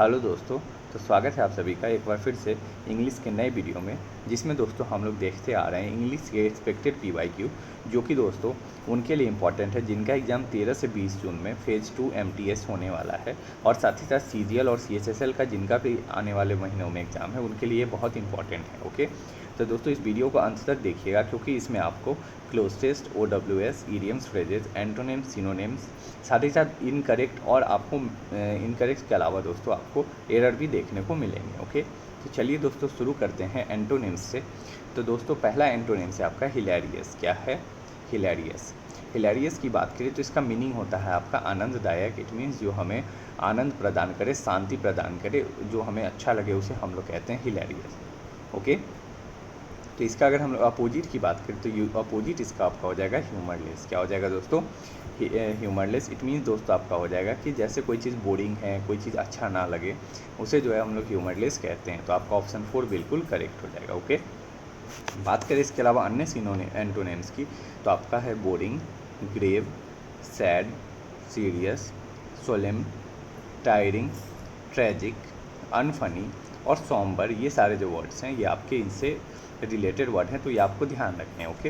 Hello दोस्तों। तो स्वागत है आप सभी का एक बार फिर से इंग्लिश के नए वीडियो में, जिसमें दोस्तों हम लोग देखते आ रहे हैं इंग्लिश के एक्सपेक्टेड पीवाईक्यू, जो कि दोस्तों उनके लिए इम्पॉर्टेंट है जिनका एग्ज़ाम 13 से 20 जून में फ़ेज़ 2 MTS होने वाला है, और साथ ही साथ CGL और CHSL का जिनका भी आने वाले महीनों में एग्ज़ाम है उनके लिए बहुत इंपॉर्टेंट है। ओके, तो दोस्तों इस वीडियो को अंत तक देखिएगा, क्योंकि इसमें आपको cloze test, OWS, idioms, phrases, antonyms, synonyms, साथ ही साथ इनकरेक्ट, और आपको इनकरेक्ट के अलावा दोस्तों आपको एरर भी देखने को मिलेंगे। ओके, तो चलिए दोस्तों शुरू करते हैं एंटोनिम्स से। तो दोस्तों पहला एंटोनिम्स है आपका हिलेरियस। क्या है? हिलेरियस। हिलेरियस की बात करें तो इसका मीनिंग होता है आपका आनंददायक। इट मीन्स जो हमें आनंद प्रदान करे, शांति प्रदान करे, जो हमें अच्छा लगे, उसे हम लोग कहते हैं हिलेरियस। ओके, तो इसका अगर हम लोग अपोजिट की बात करें तो अपोजिट इसका आपका हो जाएगा ह्यूमरलेस। क्या हो जाएगा दोस्तों? ह्यूमरलेस। इट मीन्स दोस्तों आपका हो जाएगा कि जैसे कोई चीज़ बोरिंग है, कोई चीज़ अच्छा ना लगे, उसे जो है हम लोग ह्यूमरलेस कहते हैं। तो आपका ऑप्शन 4 बिल्कुल करेक्ट हो जाएगा। ओके, बात करें इसके अलावा अन्य एंटोनिम्स की, तो आपका है boring, grave, sad, serious, solemn, tiring, tragic, unfunny और सॉम्बर। ये सारे जो वर्ड्स हैं ये आपके इनसे रिलेटेड वर्ड हैं, तो ये आपको ध्यान रखने हैं। ओके,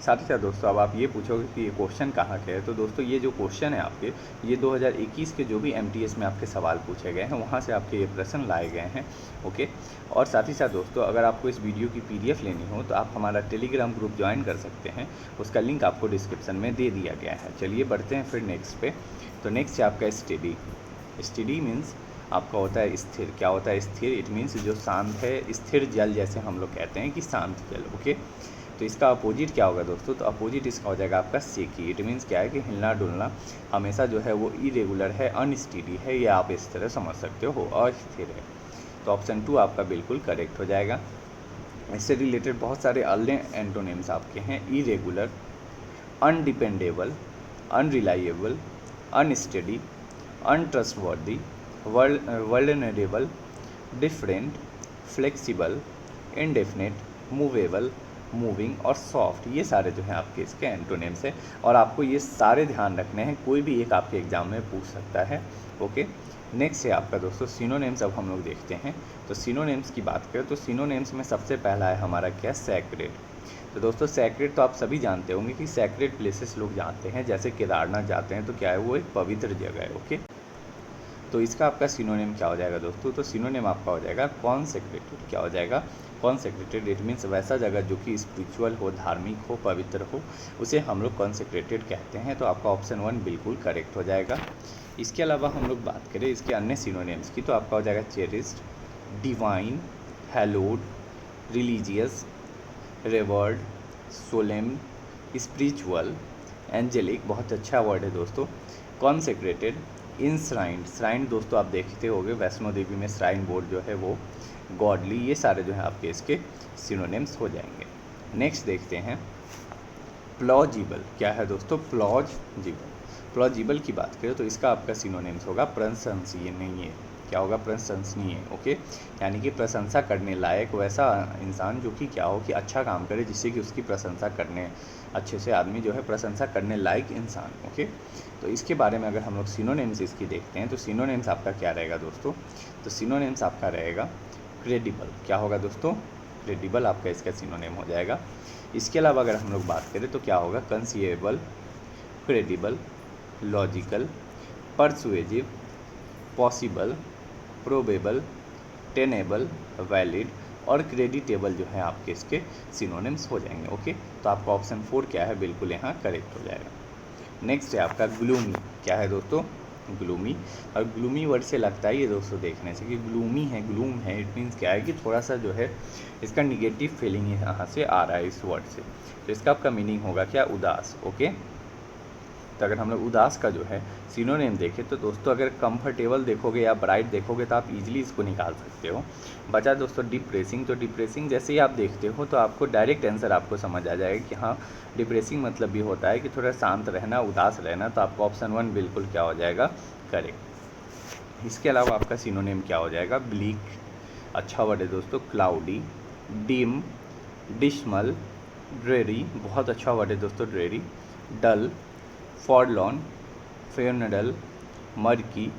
साथ ही साथ दोस्तों अब आप ये पूछोगे कि ये क्वेश्चन कहाँ के है, तो दोस्तों ये जो क्वेश्चन है आपके, ये 2021 के जो भी MTS में आपके सवाल पूछे गए हैं वहाँ से आपके ये प्रश्न लाए गए हैं। ओके, और साथ ही साथ दोस्तों अगर आपको इस वीडियो की PDF लेनी हो तो आप हमारा टेलीग्राम ग्रुप ज्वाइन कर सकते हैं, उसका लिंक आपको डिस्क्रिप्शन में दे दिया गया है। चलिए बढ़ते हैं फिर नेक्स्ट पे। तो नेक्स्ट है आपका स्टडी। स्टडी मीन्स आपका होता है स्थिर। क्या होता है स्थिर? इट मीन्स जो शांत है, स्थिर जल, जैसे हम लोग कहते हैं कि शांत जल। ओके, तो इसका अपोजिट क्या होगा दोस्तों? तो अपोजिट इसका हो जाएगा आपका सेकी। इट मीन्स क्या है कि हिलना डुलना हमेशा जो है वो इरेगुलर है, अनस्टेडी है, या आप इस तरह समझ सकते हो, अस्थिर है। तो ऑप्शन 2 आपका बिल्कुल करेक्ट हो जाएगा। इससे रिलेटेड बहुत सारे अन्य एंटोनिम्स आपके हैं। Irregular, undependable, unreliable, unsteady, untrustworthy, vulnerable, different, flexible, indefinite, movable, moving और सॉफ्ट। ये सारे जो हैं आपके इसके एंटोनिम्स हैं, और आपको ये सारे ध्यान रखने हैं, कोई भी एक आपके एग्जाम में पूछ सकता है। ओके, नेक्स्ट है आपका दोस्तों सिनोनिम्स। अब हम लोग देखते हैं, तो सिनोनिम्स की बात करें तो सिनोनिम्स में सबसे पहला है हमारा क्या? सैक्रेड। तो दोस्तों सैक्रेड तो आप सभी जानते होंगे कि सैक्रेड प्लेसेस लोग जानते हैं, जैसे केदारनाथ जाते हैं तो क्या है, वो एक पवित्र जगह है। ओके, तो इसका आपका सिनोनिम क्या हो जाएगा दोस्तों? तो सिनोनिम आपका हो जाएगा कॉन्सेक्रेटेड। क्या हो जाएगा? कॉन्सेक्रेटेड। इट मीन्स वैसा जगह जो कि स्पिरिचुअल हो, धार्मिक हो, पवित्र हो, उसे हम लोग कॉन्सेक्रेटेड कहते हैं। तो आपका ऑप्शन 1 बिल्कुल करेक्ट हो जाएगा। इसके अलावा हम लोग बात करें इसके अन्य सिनोनिम्स की, तो आपका हो जाएगा cherished, divine, haloed, religious, revered, solemn, spiritual, angelic. बहुत अच्छा वर्ड है दोस्तों। कॉन्सेक्रेटेड, इंश्राइंड। श्राइन दोस्तों आप देखते होंगे वैष्णो देवी में श्राइन बोर्ड जो है वो गॉडली। ये सारे जो हैं आपके इसके सिनोनिम्स हो जाएंगे। नेक्स्ट देखते हैं प्लॉजिबल। क्या है दोस्तों? प्लॉजिबल। प्लॉजिबल की बात करें तो इसका आपका सिनोनिम्स होगा प्रशंसनीय। क्या होगा? प्रशंसनीय। ओके, यानी कि प्रशंसा करने लायक, वैसा इंसान जो कि क्या हो कि अच्छा काम करे, जिससे कि उसकी प्रशंसा करने, अच्छे से आदमी जो है प्रशंसा करने लायक इंसान। ओके, तो इसके बारे में अगर हम लोग सिनोनिम्स इसकी देखते हैं तो सिनोनिम्स आपका क्या रहेगा दोस्तों? तो सिनोनिम्स आपका रहेगा क्रेडिबल। क्या होगा दोस्तों? क्रेडिबल आपका इसका सिनोनिम हो जाएगा। इसके अलावा अगर हम लोग बात करें तो क्या होगा? Conceivable, credible, logical, persuasive, possible, probable, tenable, valid और क्रेडिटेबल जो है आपके इसके सिनोनिम्स हो जाएंगे। ओके, तो आपका ऑप्शन 4 क्या है? बिल्कुल यहाँ करेक्ट हो जाएगा। नेक्स्ट है आपका ग्लूमी। क्या है दोस्तों? ग्लूमी। और ग्लूमी वर्ड से लगता है ये दोस्तों देखने से कि ग्लूमी है, ग्लूम है। इट मीन्स क्या है कि थोड़ा सा जो है इसका निगेटिव फीलिंग यहाँ से आ रहा है इस वर्ड से। तो इसका आपका मीनिंग होगा क्या? उदास। ओके, तो अगर हम लोग उदास का जो है सिनोनिम देखें तो दोस्तों अगर कंफर्टेबल देखोगे या ब्राइट देखोगे तो आप इजीली इसको निकाल सकते हो। बचा दोस्तों डिप्रेसिंग। तो डिप्रेसिंग जैसे ही आप देखते हो तो आपको डायरेक्ट आंसर आपको समझ आ जाएगा कि हाँ, डिप्रेसिंग मतलब भी होता है कि थोड़ा शांत रहना, उदास रहना। तो आपका ऑप्शन 1 बिल्कुल क्या हो जाएगा? करेक्ट। इसके अलावा आपका सिनोनिम क्या हो जाएगा? ब्लीक। अच्छा वर्ड है दोस्तों। Cloudy, dim, dismal, dreary. बहुत अच्छा वर्ड है दोस्तों, ड्रेरी। डल, फॉरलॉन, फेनडल, मर्की,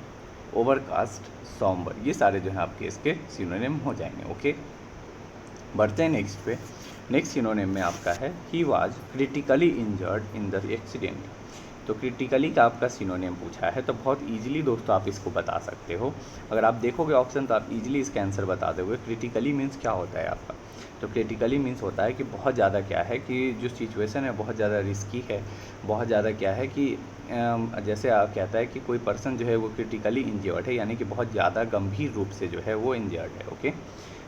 ओवरकास्ट, सॉम्बर, ये सारे जो हैं आपके इसके सिनोनिम हो जाएंगे। ओके, बढ़ते हैं नेक्स्ट पे। नेक्स्ट सिनोनिम में आपका है he was critically injured in the accident. तो क्रिटिकली का आपका सिनोनिम पूछा है, तो बहुत इजीली दोस्तों आप इसको बता सकते हो। अगर आप देखोगे ऑप्शन तो आप इजीली इसका आंसर बता दोगे। क्रिटिकली मीन्स क्या होता है आपका, तो क्रिटिकली मीन्स होता है कि बहुत ज़्यादा क्या है कि जो सिचुएशन है बहुत ज़्यादा रिस्की है, बहुत ज़्यादा क्या है कि जैसे आप कहता है कि कोई पर्सन जो है वो क्रिटिकली इंजर्ड है, यानी कि बहुत ज़्यादा गंभीर रूप से जो है वो इंजर्ड है। ओके,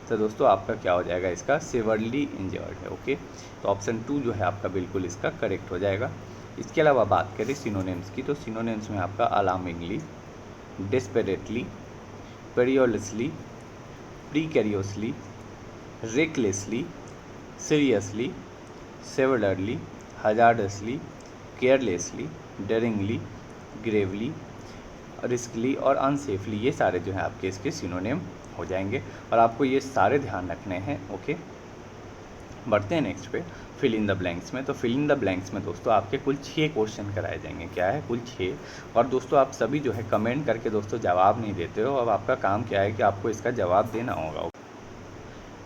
तो दोस्तों आपका क्या हो जाएगा, इसका सिवियरली इंजर्ड है। ओके, तो ऑप्शन 2 जो है आपका बिल्कुल इसका करेक्ट हो जाएगा। इसके अलावा बात करें सिनोनिम्स की, तो सिनोनिम्स में आपका alarmingly, desperately, perilously, precariously, recklessly, seriously, severely, hazardously, carelessly, daringly, gravely, riskily और अनसेफली, ये सारे जो हैं आपके इसके सिनोनिम हो जाएंगे और आपको ये सारे ध्यान रखने हैं। ओके, बढ़ते हैं नेक्स्ट पे फिल इन द ब्लैंक्स में। तो फिल इन द ब्लैंक्स में दोस्तों आपके कुल 6 क्वेश्चन कराए जाएंगे। क्या है, कुल 6। और दोस्तों आप सभी जो है कमेंट करके दोस्तों जवाब नहीं देते हो। अब आपका काम क्या है कि आपको इसका जवाब देना होगा।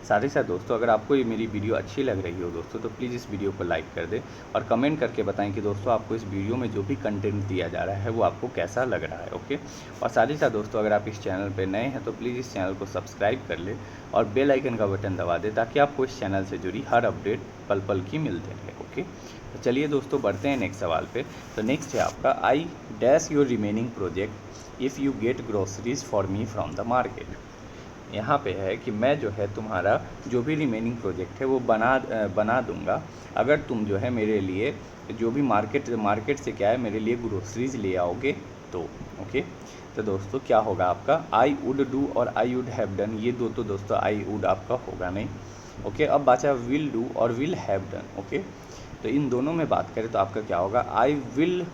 साथ ही साथ दोस्तों अगर आपको ये मेरी वीडियो अच्छी लग रही हो दोस्तों, तो प्लीज़ इस वीडियो को लाइक कर दें और कमेंट करके बताएं कि दोस्तों आपको इस वीडियो में जो भी कंटेंट दिया जा रहा है वो आपको कैसा लग रहा है। ओके, और साथ ही साथ दोस्तों अगर आप इस चैनल पर नए हैं तो प्लीज़ इस चैनल को सब्सक्राइब कर लें और बेल आइकन का बटन दबा दें ताकि आपको इस चैनल से जुड़ी हर अपडेट पल पल की मिलते रहे। ओके, तो चलिए दोस्तों बढ़ते हैं नेक्स्ट सवाल पे। तो नेक्स्ट है आपका I dash your remaining project if you get groceries for me from the market. यहाँ पे है कि मैं जो है तुम्हारा जो भी रिमेनिंग प्रोजेक्ट है वो बना दूंगा अगर तुम जो है मेरे लिए जो भी मार्केट से क्या है मेरे लिए ग्रोसरीज ले आओगे तो। ओके, तो दोस्तों क्या होगा आपका आई वुड डू और आई वुड हैव डन, ये दो तो दोस्तों आई वुड आपका होगा नहीं। ओके, अब बचा विल डू और विल हैव डन। ओके, तो इन दोनों में बात करें तो आपका क्या होगा I will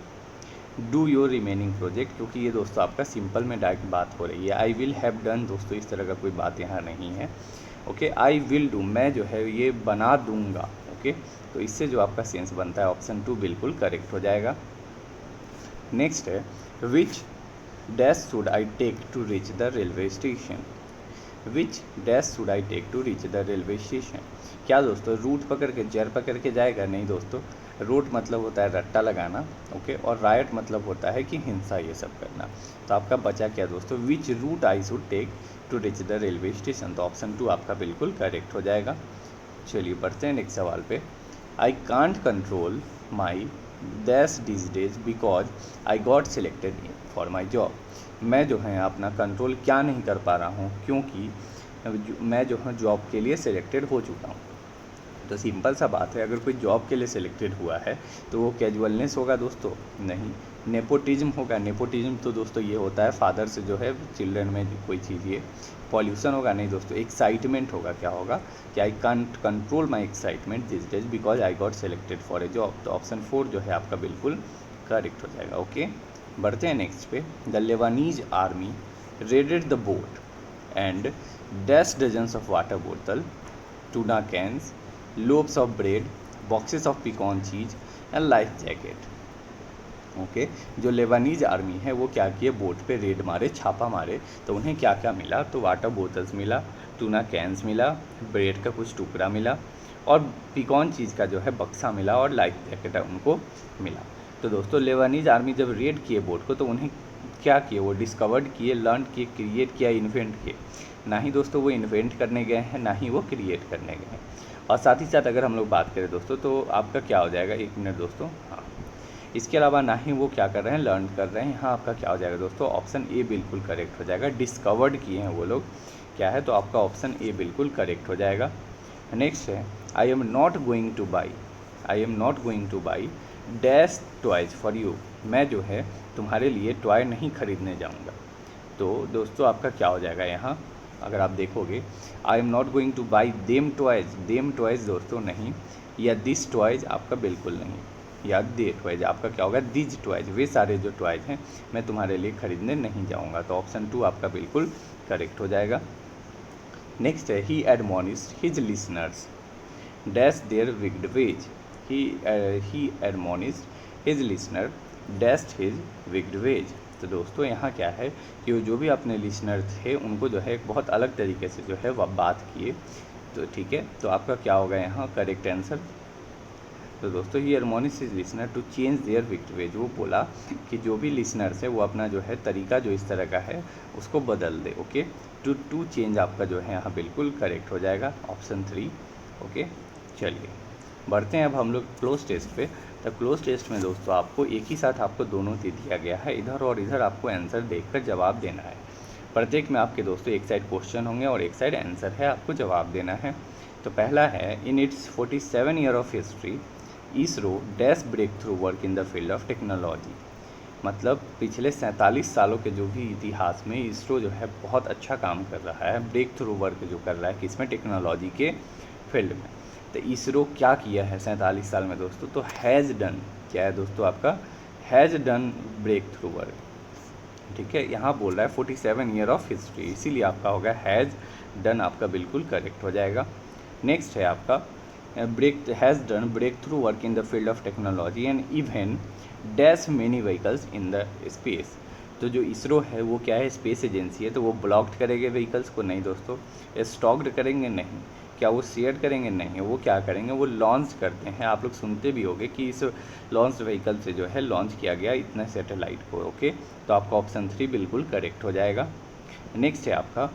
do your remaining project, क्योंकि ये दोस्तों आपका सिंपल में डायरेक्ट बात हो रही है। आई विल हैव डन दोस्तों इस तरह का कोई बात यहाँ नहीं है। ओके, आई विल डू मैं जो है ये बना दूंगा। ओके, तो इससे जो आपका सेंस बनता है ऑप्शन 2 बिल्कुल करेक्ट हो जाएगा। नेक्स्ट है which dash should I take to reach the railway station. Which dash should I take to reach the railway station. क्या दोस्तों रूट पकड़ के जर पकड़ के जाएगा, नहीं दोस्तों। रूट मतलब होता है रट्टा लगाना। ओके, और राइट मतलब होता है कि हिंसा ये सब करना। तो आपका बचा क्या दोस्तों, which route I should take to reach the railway station, तो ऑप्शन 2 आपका बिल्कुल करेक्ट हो जाएगा। चलिए बढ़ते हैं नेक्स्ट सवाल पे। I can't control my dash this days because I got selected for my job. मैं जो है अपना कंट्रोल क्या नहीं कर पा रहा हूँ क्योंकि मैं जो है जॉब के लिए सिलेक्टेड हो चुका हूँ। तो सिंपल सा बात है, अगर कोई जॉब के लिए सिलेक्टेड हुआ है तो वो कैजुअलनेस होगा दोस्तों, नहीं नेपोटिज्म होगा। नेपोटिज्म तो दोस्तों ये होता है फादर से जो है चिल्ड्रन में जो कोई चीज़ ये पॉल्यूशन होगा, नहीं दोस्तों एक्साइटमेंट होगा। क्या होगा कि I can't control my excitement this days because I got selected for a job, तो ऑप्शन 4 जो है आपका बिल्कुल करेक्ट हो जाएगा। ओके, बढ़ते हैं नेक्स्ट पे। The Lebanese army raided the boat and dash dozens of water bottle, tuna cans, loaves of bread, boxes of picon cheese and life jacket. Okay, जो लेबानीज आर्मी है वो क्या किए, बोट पे रेड मारे, छापा मारे, तो उन्हें क्या क्या मिला, तो वाटर बोतल्स मिला, टूना कैंस मिला, ब्रेड का कुछ टुकड़ा मिला और पिकॉन चीज़ का जो है बक्सा मिला और लाइफ जैकेट उनको मिला। तो दोस्तों लेबानीज आर्मी जब रेड किए बोट को तो उन्हें क्या किए, वो डिस्कवर्ड किए, लर्न किए, क्रिएट किया, इन्वेंट किए। ना ही दोस्तों वो इन्वेंट करने गए हैं, ना ही वो क्रिएट करने गए हैं। और साथ ही साथ अगर हम लोग बात करें दोस्तों तो आपका क्या हो जाएगा, 1 मिनट दोस्तों, हाँ इसके अलावा ना ही वो क्या कर रहे हैं, लर्न कर रहे हैं। हाँ आपका क्या हो जाएगा दोस्तों, ऑप्शन ए बिल्कुल करेक्ट हो जाएगा। डिस्कवर्ड किए हैं वो लोग, क्या है, तो आपका ऑप्शन ए बिल्कुल करेक्ट हो जाएगा। नेक्स्ट है I am not going two by, I am not going two by dash toys for you. मैं जो है तुम्हारे लिए टॉय नहीं खरीदने जाऊँगा। तो दोस्तों आपका क्या हो जाएगा यहाँ, अगर आप देखोगे I am not going two by them toys दोस्तों नहीं, या दिस टॉयज़ आपका बिल्कुल नहीं, या दे टॉयज़ आपका क्या होगा, दिज टॉयज़, वे सारे जो टॉयज़ हैं मैं तुम्हारे लिए खरीदने नहीं जाऊंगा। तो ऑप्शन 2 आपका बिल्कुल करेक्ट हो जाएगा। नेक्स्ट है he admonished his listeners dash their wicked ways. He admonished his listener dash his wicked ways. तो दोस्तों यहाँ क्या है कि जो भी अपने लिसनर थे उनको जो है एक बहुत अलग तरीके से जो है वह बात किए। तो ठीक है, तो आपका क्या होगा यहाँ करेक्ट आंसर। तो दोस्तों he admonishes his listener to change their wicked ways, वो बोला कि जो भी लिसनर्स है वो अपना जो है तरीका जो इस तरह का है उसको बदल दे। ओके, टू चेंज आपका जो है यहाँ बिल्कुल करेक्ट हो जाएगा, ऑप्शन 3। ओके, चलिए बढ़ते हैं अब हम लोग क्लोज टेस्ट पे। तो क्लोज टेस्ट में दोस्तों आपको एक ही साथ आपको दोनों दे दिया गया है, इधर और इधर आपको आंसर देखकर जवाब देना है। प्रत्येक में आपके दोस्तों एक साइड क्वेश्चन होंगे और एक साइड आंसर है, आपको जवाब देना है। तो पहला है, in its 47 year of history ISRO dash breakthrough work in the field of technology. मतलब पिछले 47 सालों के जो भी इतिहास में इसरो जो है बहुत अच्छा काम कर रहा है, ब्रेक थ्रू वर्क जो कर रहा है किसमें, टेक्नोलॉजी के फील्ड में। तो इसरो क्या किया है 47 साल में दोस्तों, तो हैज़ डन, क्या है दोस्तों आपका has done breakthrough work. ठीक है, यहाँ बोल रहा है 47 ईयर ऑफ हिस्ट्री, इसीलिए आपका होगा हैज़ डन, आपका बिल्कुल करेक्ट हो जाएगा। नेक्स्ट है आपका has done breakthrough work in the field of technology and even dash many vehicles in the space. तो जो इसरो है वो क्या है, स्पेस एजेंसी है, तो वो ब्लॉक्ड करेंगे व्हीकल्स को, नहीं दोस्तों। स्टॉक्ड करेंगे, नहीं। क्या वो शेयर करेंगे, नहीं। वो क्या करेंगे, वो लॉन्च करते हैं। आप लोग सुनते भी होंगे कि इस लॉन्च व्हीकल से जो है लॉन्च किया गया इतने सैटेलाइट को। ओके, तो आपका ऑप्शन 3 बिल्कुल करेक्ट हो जाएगा। नेक्स्ट है आपका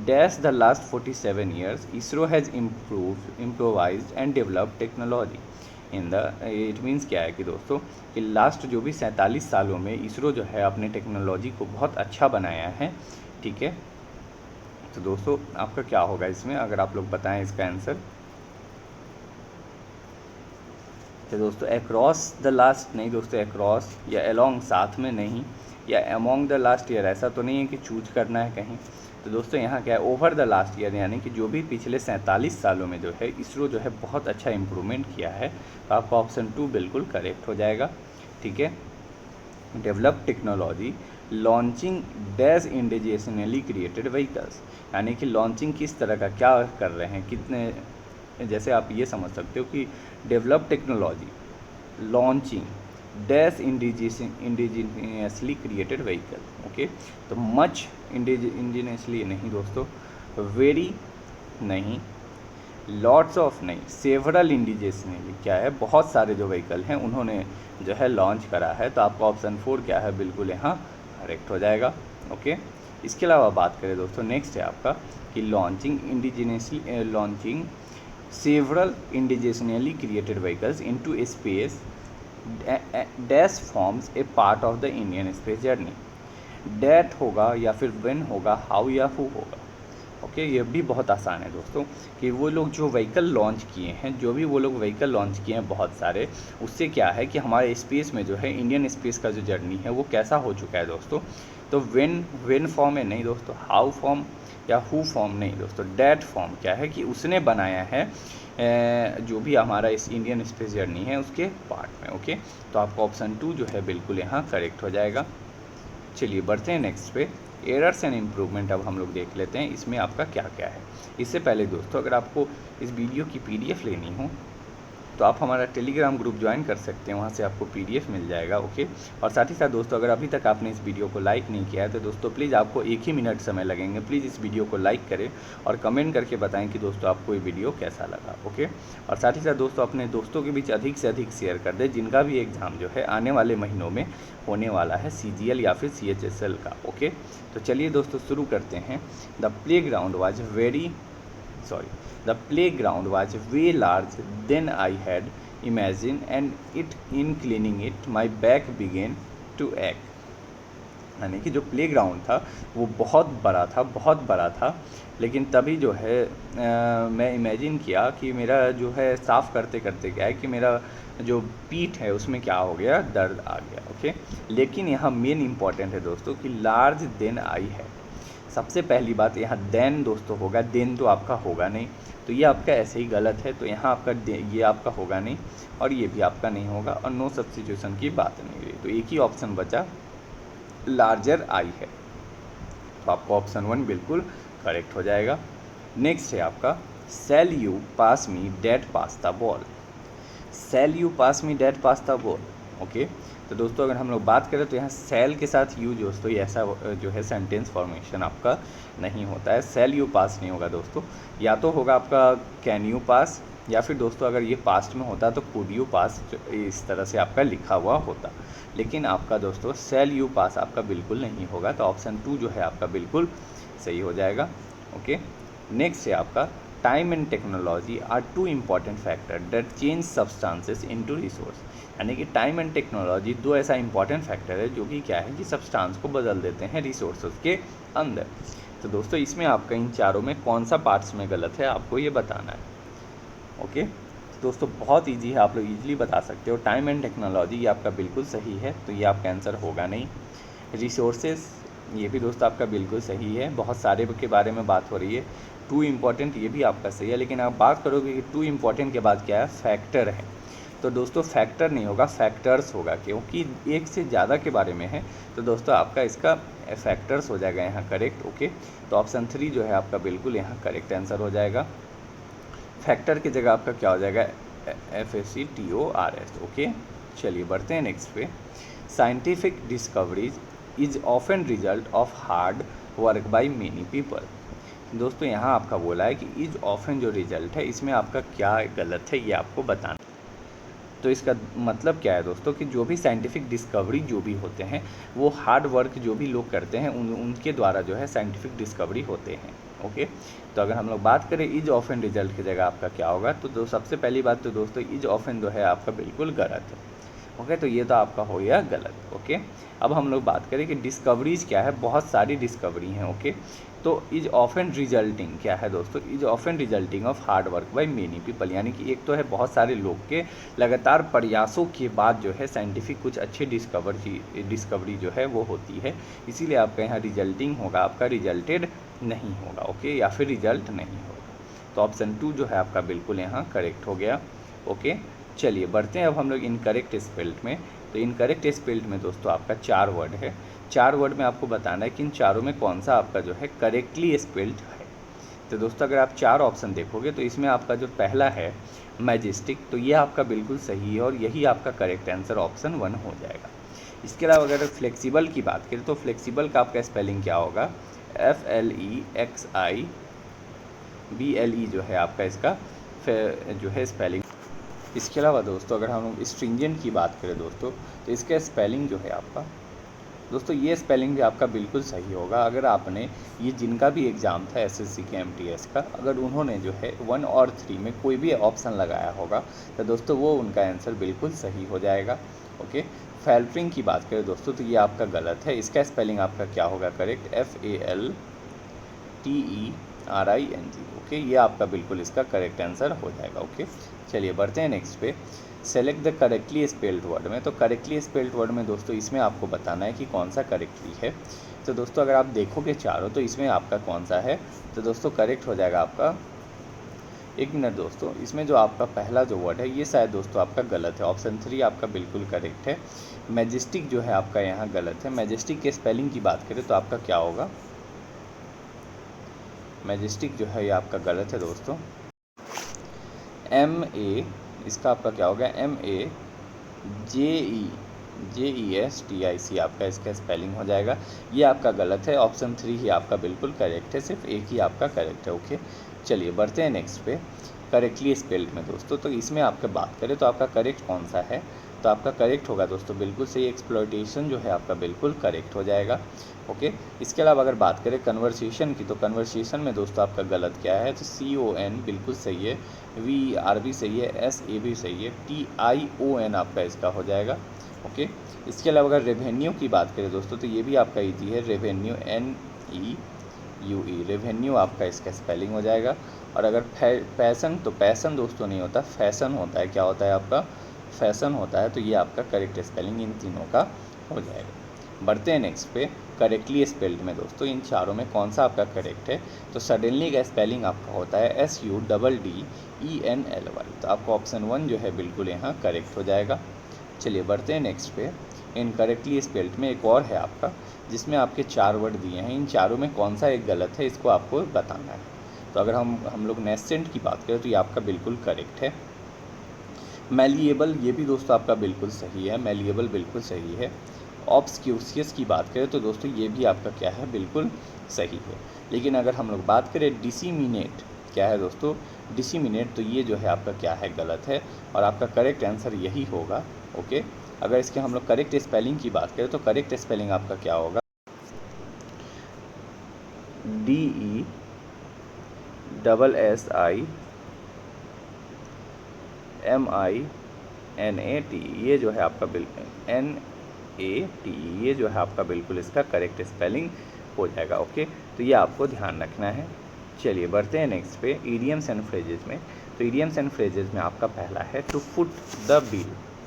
dash the last 47 years ISRO has improvised and developed technology in the, it means क्या है कि दोस्तों कि लास्ट जो भी 47 सालों में इसरो जो है अपने टेक्नोलॉजी को बहुत अच्छा बनाया है। ठीक है, तो दोस्तों आपका क्या होगा इसमें, अगर आप लोग बताएं इसका आंसर। तो दोस्तों अक्रॉस द लास्ट, नहीं दोस्तों, अक्रॉस या अलोंग साथ में नहीं, या अमोंग द लास्ट ईयर ऐसा तो नहीं है कि चूज करना है कहीं। तो दोस्तों यहाँ क्या है, ओवर द लास्ट ईयर, यानी कि जो भी पिछले 47 सालों में जो है इसरो जो है बहुत अच्छा इम्प्रूवमेंट किया है। तो आपका ऑप्शन 2 बिल्कुल करेक्ट हो जाएगा। ठीक है, develop technology launching dash indigenously created vehicles, यानी कि लॉन्चिंग किस तरह का क्या कर रहे हैं, कितने, जैसे आप ये समझ सकते हो कि develop technology launching dash indigenously created vehicle. Okay, तो मच इंडिजिनियसली नहीं दोस्तों, वेरी नहीं, लॉट्स ऑफ नहीं, सेवरल इंडिजिनियसली क्या है, बहुत सारे जो व्हीकल हैं उन्होंने जो है लॉन्च करा है। तो आपका ऑप्शन 4 क्या है, बिल्कुल यहाँ करेक्ट हो जाएगा। ओके, इसके अलावा बात करें दोस्तों, नेक्स्ट है आपका कि launching several indigenously created vehicles into space dash forms a part of the Indian space journey. That होगा या फिर व्हेन होगा, हाउ या हु होगा। ओके, ये भी बहुत आसान है दोस्तों कि वो लोग जो व्हीकल लॉन्च किए हैं, जो भी वो लोग व्हीकल लॉन्च किए हैं बहुत सारे, उससे क्या है कि हमारे स्पेस में जो है इंडियन स्पेस का जो जर्नी है वो कैसा हो चुका है दोस्तों। तो व्हेन फॉर्म है, नहीं दोस्तों। हाउ फॉर्म या हु फॉर्म, नहीं दोस्तों। डैट फॉर्म क्या है कि उसने बनाया है जो भी हमारा इस इंडियन स्पेस जर्नी है उसके पार्ट में। ओके, तो आपका ऑप्शन 2 जो है बिल्कुल यहाँ करेक्ट हो जाएगा। चलिए बढ़ते हैं नेक्स्ट पे, एरर्स एंड इम्प्रूवमेंट। अब हम लोग देख लेते हैं इसमें आपका क्या क्या है। इससे पहले दोस्तों अगर आपको इस वीडियो की PDF लेनी हो तो आप हमारा टेलीग्राम ग्रुप ज्वाइन कर सकते हैं, वहाँ से आपको PDF मिल जाएगा। ओके, और साथ ही साथ दोस्तों अगर अभी तक आपने इस वीडियो को लाइक नहीं किया है तो दोस्तों प्लीज़ आपको 1 ही मिनट समय लगेंगे, प्लीज़ इस वीडियो को लाइक करें और कमेंट करके बताएं कि दोस्तों आपको ये वीडियो कैसा लगा। ओके, और साथ ही साथ दोस्तों अपने दोस्तों के बीच अधिक से अधिक शेयर कर दें जिनका भी एग्ज़ाम जो है आने वाले महीनों में होने वाला है, CGL या फिर CHSL का। ओके, तो चलिए दोस्तों शुरू करते हैं। The playground was way large than I had imagined, and in cleaning it, my back began to ache. यानी कि जो प्लेग्राउंड था वो बहुत बड़ा था, लेकिन तभी जो है मैं इमेजिन किया कि मेरा जो है साफ़ करते करते क्या है कि मेरा जो पीठ है उसमें क्या हो गया, दर्द आ गया। ओके, लेकिन यहाँ मेन इम्पॉर्टेंट है दोस्तों कि लार्ज देन आई है। सबसे पहली बात यहाँ देन दोस्तों होगा, देन तो आपका होगा नहीं, तो ये आपका ऐसे ही गलत है। तो यहाँ आपका ये आपका होगा नहीं और ये भी आपका नहीं होगा, और नो सब्स्टिट्यूशन की बात नहीं रही। तो एक ही ऑप्शन बचा, लार्जर आई है। तो आपका ऑप्शन 1 बिल्कुल करेक्ट हो जाएगा। नेक्स्ट है आपका shall you pass me that pasta bowl. Shall you pass me that pasta bowl. Okay, तो दोस्तों अगर हम लोग बात करें तो यहाँ सेल के साथ यू दोस्तों ये ऐसा जो है सेंटेंस फॉर्मेशन आपका नहीं होता है। सेल यू पास नहीं होगा दोस्तों, या तो होगा आपका कैन यू पास, या फिर दोस्तों अगर ये पास्ट में होता तो कुड यू पास, इस तरह से आपका लिखा हुआ होता। लेकिन आपका दोस्तों सेल यू पास आपका बिल्कुल नहीं होगा, तो ऑप्शन 2 जो है आपका बिल्कुल सही हो जाएगा। ओके, नेक्स्ट है आपका time and technology are two important factor that change substances into resource. यानी कि टाइम एंड टेक्नोलॉजी दो ऐसा इंपॉर्टेंट फैक्टर है जो कि क्या है कि सब्सटेंस को बदल देते हैं रिसोर्सेज के अंदर। तो दोस्तों इसमें आपका इन चारों में कौन सा पार्ट्स में गलत है आपको ये बताना है। ओके, तो दोस्तों बहुत इजी है, आप लोग इजीली बता सकते हो। टाइम एंड टेक्नोलॉजी ये आपका बिल्कुल सही है, तो ये आपका आंसर होगा नहीं। रिसोर्सेज ये भी दोस्तों आपका बिल्कुल सही है, बहुत सारे के बारे में बात हो रही है। टू इम्पॉर्टेंट ये भी आपका सही है, लेकिन आप बात करोगे कि टू इम्पॉर्टेंट के बाद क्या है, फैक्टर है। तो दोस्तों फैक्टर नहीं होगा, फैक्टर्स होगा, क्योंकि एक से ज़्यादा के बारे में है। तो दोस्तों आपका इसका फैक्टर्स हो जाएगा यहाँ करेक्ट। ओके, तो ऑप्शन 3 जो है आपका बिल्कुल यहाँ करेक्ट आंसर हो जाएगा। फैक्टर की जगह आपका क्या हो जाएगा, FACTORS। ओके, चलिए बढ़ते हैं नेक्स्ट पे। Scientific discoveries is often result of hard work by many people. दोस्तों यहाँ आपका बोला है कि इज ऑफन जो रिजल्ट है इसमें आपका क्या गलत है ये आपको बताना। तो इसका मतलब क्या है दोस्तों कि जो भी साइंटिफिक डिस्कवरी जो भी होते हैं वो हार्ड वर्क जो भी लोग करते हैं उनके द्वारा जो है साइंटिफिक डिस्कवरी होते हैं। ओके, तो अगर हम लोग बात करें इज ऑफन रिजल्ट की जगह आपका क्या होगा, तो सबसे पहली बात तो दोस्तों इज ऑफन जो है आपका बिल्कुल गलत है। ओके, तो ये तो आपका हो गया गलत। ओके, अब हम लोग बात करें कि डिस्कवरीज क्या है, बहुत सारी डिस्कवरी हैं। ओके, तो इज ऑफन रिजल्टिंग क्या है दोस्तों, is often resulting of hard work by many people. यानी कि एक तो है बहुत सारे लोग के लगातार प्रयासों के बाद जो है साइंटिफिक कुछ अच्छी डिस्कवरी जो है वो होती है, इसीलिए आपका यहाँ रिजल्टिंग होगा, आपका रिजल्टेड नहीं होगा। ओके, या फिर रिजल्ट नहीं होगा। तो ऑप्शन 2 जो है आपका बिल्कुल यहाँ करेक्ट हो गया। ओके, चलिए बढ़ते हैं अब हम लोग इनकरेक्ट स्पेल्ड में। तो इनकरेक्ट स्पेल्ड में दोस्तों आपका 4 वर्ड है। 4 वर्ड में आपको बताना है कि इन चारों में कौन सा आपका जो है करेक्टली स्पेल्ड है। तो दोस्तों अगर आप 4 ऑप्शन देखोगे तो इसमें आपका जो पहला है मैजेस्टिक, तो ये आपका बिल्कुल सही है और यही आपका करेक्ट आंसर ऑप्शन 1 हो जाएगा। इसके अलावा अगर फ्लेक्सिबल की बात करें तो फ्लेक्सिबल का आपका स्पेलिंग क्या होगा, FLEXIBLE जो है आपका इसका जो है स्पेलिंग। इसके अलावा दोस्तों अगर हम लोग स्ट्रिंजेंट की बात करें दोस्तों, तो इसका स्पेलिंग जो है आपका दोस्तों ये स्पेलिंग भी आपका बिल्कुल सही होगा। अगर आपने ये जिनका भी एग्ज़ाम था SSC के MTS का, अगर उन्होंने जो है 1 और 3 में कोई भी ऑप्शन लगाया होगा तो दोस्तों वो उनका आंसर बिल्कुल सही हो जाएगा। ओके, फैल्टरिंग की बात करें दोस्तों तो ये आपका गलत है, इसका स्पेलिंग आपका क्या होगा करेक्ट, FALTERING। ओके, ये आपका बिल्कुल इसका करेक्ट आंसर हो जाएगा। ओके, चलिए बढ़ते हैं नेक्स्ट पे। Select the correctly spelled word में, तो करेक्टली स्पेल्ड वर्ड में दोस्तों इसमें आपको बताना है कि कौन सा करेक्टली है। तो दोस्तों अगर आप देखोगे चारों तो इसमें आपका कौन सा है, तो दोस्तों करेक्ट हो जाएगा आपका, एक मिनट दोस्तों, इसमें जो आपका पहला जो वर्ड है ये शायद दोस्तों आपका गलत है। ऑप्शन 3 आपका बिल्कुल करेक्ट है। मैजेस्टिक जो है आपका यहाँ गलत है। मैजेस्टिक के स्पेलिंग की बात करें तो आपका क्या होगा, मैजेस्टिक जो है ये आपका गलत है दोस्तों। MA इसका आपका क्या होगा, MAJESTIC आपका इसका स्पेलिंग हो जाएगा, ये आपका गलत है। ऑप्शन 3 ही आपका बिल्कुल करेक्ट है, सिर्फ एक ही आपका करेक्ट है। ओके, चलिए बढ़ते हैं नेक्स्ट पे करेक्टली स्पेल्ड में दोस्तों। तो इसमें आपका बात करें तो आपका करेक्ट कौन सा है, तो आपका करेक्ट होगा दोस्तों बिल्कुल सही, एक्सप्लॉयटेशन जो है आपका बिल्कुल करेक्ट हो जाएगा। ओके, इसके अलावा अगर बात करें कन्वर्सेशन की, तो कन्वर्सेशन में दोस्तों आपका गलत क्या है, तो CON बिल्कुल सही है, VER भी सही है, SA भी सही है, TION आपका इसका हो जाएगा। ओके, इसके अलावा अगर रेवेन्यू की बात करें दोस्तों तो ये भी आपका ईजी है, रेवेन्यू NEUE, रेवेन्यू आपका इसका स्पेलिंग हो जाएगा। और अगर पैसन, तो पैसन दोस्तों नहीं होता, फैशन होता है। क्या होता है आपका, फैशन होता है। तो ये आपका करेक्ट स्पेलिंग इन तीनों का हो जाएगा। बढ़ते हैं नेक्स्ट पे करेक्टली स्पेल्ड में दोस्तों, इन चारों में कौन सा आपका करेक्ट है, तो सडनली का स्पेलिंग आपका होता है SUDDENLY। तो आपका ऑप्शन 1 जो है बिल्कुल यहाँ करेक्ट हो जाएगा। चलिए बढ़ते हैं नेक्स्ट पे इनकरेक्टली स्पेल्ड में एक और है आपका, जिसमें आपके 4 वर्ड दिए हैं, इन चारों में कौन सा एक गलत है इसको आपको बताना है। तो अगर हम लोग नेसेंट की बात करें तो ये आपका बिल्कुल करेक्ट है। मैलिएबल, ये भी दोस्तों आपका बिल्कुल सही है, मैलिएबल बिल्कुल सही है। ऑब्सक्यूसियस की बात करें तो दोस्तों ये भी आपका क्या है, बिल्कुल सही है। लेकिन अगर हम लोग बात करें डिसिमिनेट, क्या है दोस्तों, डिसिमिनेट, तो ये जो है आपका क्या है, गलत है, और आपका करेक्ट आंसर यही होगा। ओके, अगर इसके हम लोग करेक्ट स्पेलिंग की बात करें तो करेक्ट स्पेलिंग आपका क्या होगा, DESSIMINAT, ये जो है आपका बिल्कुल NAT, ये जो है आपका बिल्कुल इसका करेक्ट स्पेलिंग हो जाएगा। ओके, तो ये आपको ध्यान रखना है। चलिए बढ़ते हैं नेक्स्ट पे, ईडियम्स एंड फ्रेजेस में। तो ईडियम्स एंड फ्रेजेस में आपका पहला है टू फुट द बिल।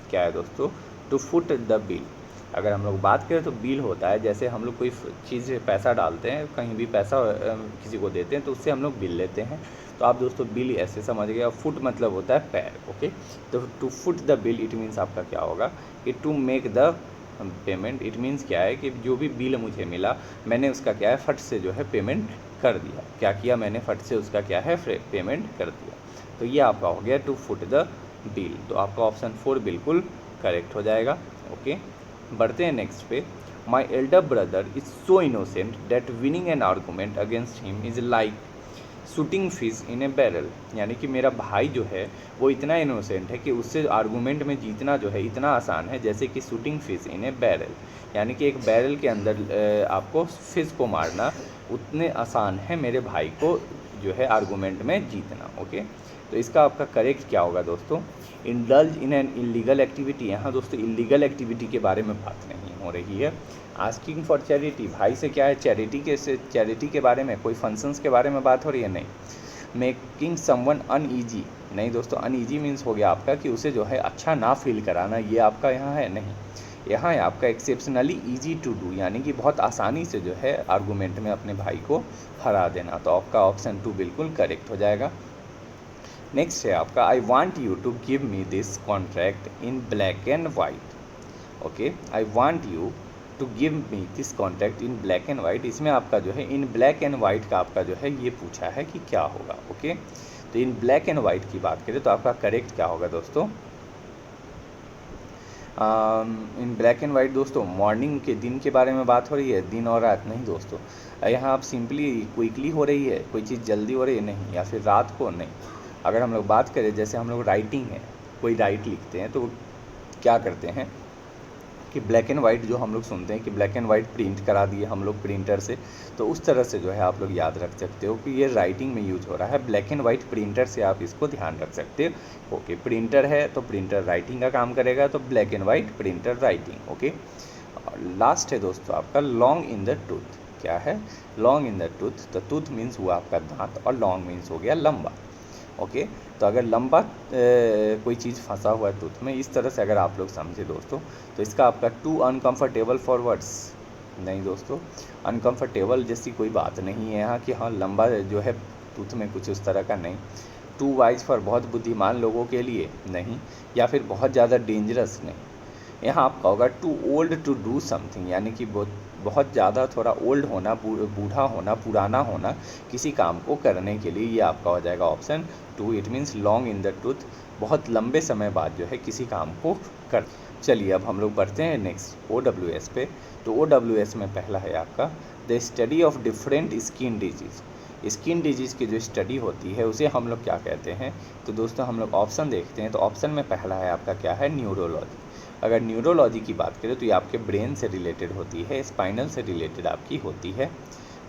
क्या है दोस्तों, टू फुट द बिल। अगर हम लोग बात करें तो बिल होता है, जैसे हम लोग कोई चीज़ पैसा डालते हैं, कहीं भी पैसा किसी को देते हैं तो उससे हम लोग बिल लेते हैं। तो आप दोस्तों बिल ऐसे समझ गए, और फुट मतलब होता है पैर। ओके, तो to foot the bill it means आपका क्या होगा कि to make the payment. It means क्या है कि जो भी बिल मुझे मिला, मैंने उसका क्या है, फट से जो है पेमेंट कर दिया। क्या किया मैंने, फट से उसका क्या है, पेमेंट कर दिया। तो ये आपका हो गया टू फुट द बिल। तो आपका ऑप्शन 4 बिल्कुल करेक्ट हो जाएगा। ओके, बढ़ते हैं नेक्स्ट पे। My elder brother is so innocent that winning N argument against him is like shooting fish in A barrel. यानी कि मेरा भाई जो है वो इतना इनोसेंट है कि उससे आर्गूमेंट में जीतना जो है इतना आसान है जैसे कि shooting fish in A barrel. यानी कि एक बैरल के अंदर आपको फिश को मारना उतने आसान है मेरे भाई को जो है आर्गूमेंट में जीतना। ओके, तो इसका आपका करेक्ट क्या होगा दोस्तों, indulge in an illegal activity. यहाँ दोस्तों इलीगल एक्टिविटी के बारे में बात नहीं हो रही है। आस्किंग फॉर चैरिटी, भाई से क्या है, चैरिटी के बारे में, कोई फंक्शंस के बारे में बात हो रही है, नहीं। मेकिंग समवन अनईजी, नहीं दोस्तों, अनईजी मीन्स हो गया आपका कि उसे जो है अच्छा ना फील कराना, ये आपका यहाँ है नहीं। यहाँ है आपका एक्सेप्शनली ईजी टू डू, यानी कि बहुत आसानी से जो है आर्गूमेंट में अपने भाई को हरा देना। तो आपका ऑप्शन 2 बिल्कुल करेक्ट हो जाएगा। नेक्स्ट है आपका I want you to give me this contract in black and white. Okay, I want you to give me this contract in black and white. इसमें आपका जो है इन ब्लैक एंड वाइट का आपका जो है ये पूछा है कि क्या होगा। ओके, तो इन ब्लैक एंड वाइट की बात करें तो आपका करेक्ट क्या होगा दोस्तों, इन ब्लैक एंड वाइट दोस्तों मॉर्निंग के दिन के बारे में बात हो रही है, दिन और रात नहीं दोस्तों। यहाँ आप सिंपली क्विकली हो रही है, कोई चीज़ जल्दी हो रही है नहीं, या फिर रात को नहीं। अगर हम लोग बात करें जैसे हम लोग राइटिंग है, कोई राइट लिखते हैं तो क्या करते हैं कि ब्लैक एंड वाइट जो हम लोग सुनते हैं कि ब्लैक एंड वाइट प्रिंट करा दिए हम लोग प्रिंटर से, तो उस तरह से जो है आप लोग याद रख सकते हो कि ये राइटिंग में यूज हो रहा है। ब्लैक एंड वाइट प्रिंटर से आप इसको ध्यान रख सकते हो। ओके, प्रिंटर है तो प्रिंटर राइटिंग का काम करेगा, तो black and white printer writing. Okay, last है दोस्तों आपका लॉन्ग इन द टूथ। क्या है, लॉन्ग इन द टूथ, तो टूथ मीन्स हुआ आपका दांत और लॉन्ग मीन्स हो गया लंबा। ओके, तो अगर लंबा कोई चीज़ फंसा हुआ है टूथ में, इस तरह से अगर आप लोग समझे दोस्तों, तो इसका आपका टू अनकंफर्टेबल फॉर वर्ड्स, नहीं दोस्तों, अनकंफर्टेबल जैसी कोई बात नहीं है यहाँ कि हाँ लंबा जो है टूथ में कुछ उस तरह का नहीं। टू वाइज फॉर बहुत बुद्धिमान लोगों के लिए नहीं, या फिर बहुत ज़्यादा डेंजरस नहीं। यहाँ आपका होगा too old to do something, यानी कि बहुत ज़्यादा थोड़ा ओल्ड होना, बूढ़ा होना, पुराना होना किसी काम को करने के लिए, ये आपका हो जाएगा option 2। It means long in the tooth, बहुत लंबे समय बाद जो है किसी काम को कर। चलिए अब हम लोग बढ़ते हैं नेक्स्ट OWS पे। तो OWS में पहला है आपका the study of different skin disease. Skin disease की जो स्टडी होती है उसे हम लोग क्या कहते हैं, तो दोस्तों हम लोग ऑप्शन देखते हैं। तो ऑप्शन में पहला है आपका क्या है, न्यूरोलॉजी। अगर न्यूरोलॉजी की बात करें तो ये आपके ब्रेन से रिलेटेड होती है, स्पाइनल से रिलेटेड आपकी होती है।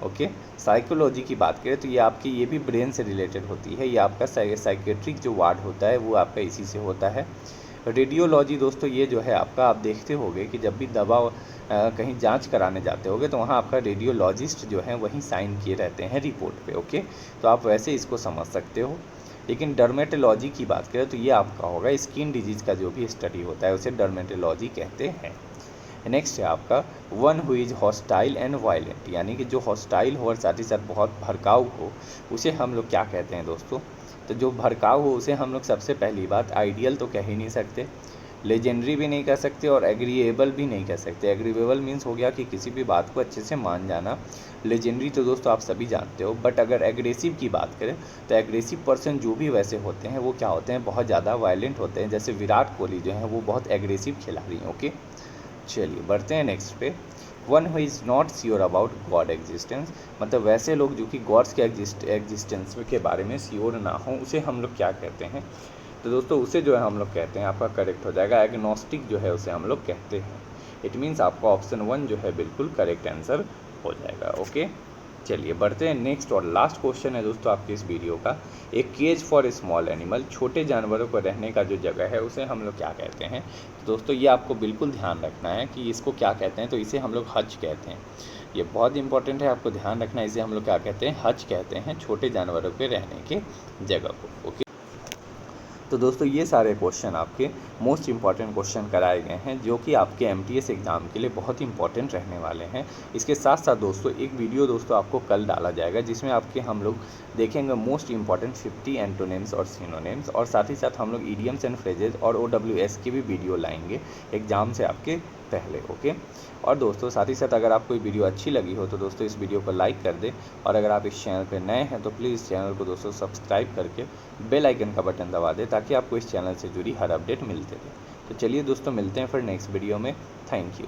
ओके, साइकोलॉजी की बात करें तो ये आपकी ये भी ब्रेन से रिलेटेड होती है, ये आपका साइकेट्रिक जो वार्ड होता है वो आपका इसी से होता है। रेडियोलॉजी दोस्तों ये जो है आपका, आप देखते होंगे कि जब भी दवा कहीं जांच कराने जाते होगे तो वहाँ आपका रेडियोलॉजिस्ट जो है वहीं साइन किए रहते हैं रिपोर्ट पे। ओके, तो आप वैसे इसको समझ सकते हो। लेकिन डर्मेटोलॉजी की बात करें तो ये आपका होगा स्किन डिजीज़ का जो भी स्टडी होता है उसे डर्मेटोलॉजी कहते हैं। नेक्स्ट है आपका one who is hostile and violent, यानी कि जो हॉस्टाइल हो और साथ ही साथ बहुत भड़काऊ हो उसे हम लोग क्या कहते हैं दोस्तों, तो जो भड़काऊ हो उसे हम लोग सबसे पहली बात आइडियल तो कह ही नहीं सकते, लेजेंडरी भी नहीं कह सकते और एग्रीएबल भी नहीं कह सकते। एग्रीएबल मीन्स हो गया कि किसी भी बात को अच्छे से मान जाना। लेजेंडरी तो दोस्तों आप सभी जानते हो। बट अगर एग्रेसिव की बात करें तो एग्रेसिव पर्सन जो भी वैसे होते हैं वो क्या होते हैं, बहुत ज़्यादा वायलेंट होते हैं। जैसे विराट कोहली जो है वो बहुत एग्रेसिव खिलाड़ी हैं। ओके, चलिए बढ़ते हैं नेक्स्ट पे। One who is not sure about God existence, मतलब वैसे लोग जो कि गॉड्स के एग्जिस्टेंस के बारे में श्योर ना हो, उसे हम लोग क्या कहते हैं? तो दोस्तों उसे जो है हम लोग कहते हैं, आपका करेक्ट हो जाएगा एग्नोस्टिक जो है उसे हम लोग कहते हैं। इट मीन्स आपका ऑप्शन 1 जो है बिल्कुल करेक्ट आंसर हो जाएगा। ओके, चलिए बढ़ते हैं नेक्स्ट और लास्ट क्वेश्चन है दोस्तों आपके इस वीडियो का। एक केज फॉर स्मॉल एनिमल, छोटे जानवरों को रहने का जो जगह है उसे हम लोग क्या कहते हैं? तो दोस्तों ये आपको बिल्कुल ध्यान रखना है कि इसको क्या कहते हैं। तो इसे हम लोग हज कहते हैं। ये बहुत इंपॉर्टेंट है, आपको ध्यान रखना है। इसे हम लोग क्या कहते हैं? हज कहते हैं, छोटे जानवरों के रहने के जगह को। ओके, तो दोस्तों ये सारे क्वेश्चन आपके मोस्ट इंपॉर्टेंट क्वेश्चन कराए गए हैं जो कि आपके एमटीएस एग्ज़ाम के लिए बहुत इंपॉर्टेंट रहने वाले हैं। इसके साथ साथ दोस्तों एक वीडियो दोस्तों आपको कल डाला जाएगा जिसमें आपके हम लोग देखेंगे मोस्ट इंपॉर्टेंट 50 एंटोनिम्स और सिनोनिम्स, और साथ ही साथ हम लोग ईडियम्स एंड फ्रेजेज और OWS की भी वीडियो लाएंगे एग्ज़ाम से आपके पहले। ओके, और दोस्तों साथ ही साथ अगर आपको ये वीडियो अच्छी लगी हो तो दोस्तों इस वीडियो को लाइक कर दें, और अगर आप इस चैनल पर नए हैं तो प्लीज़ इस चैनल को दोस्तों सब्सक्राइब करके बेल आइकन का बटन दबा दें ताकि आपको इस चैनल से जुड़ी हर अपडेट मिलते रहे। तो चलिए दोस्तों मिलते हैं फिर नेक्स्ट वीडियो में। Thank you.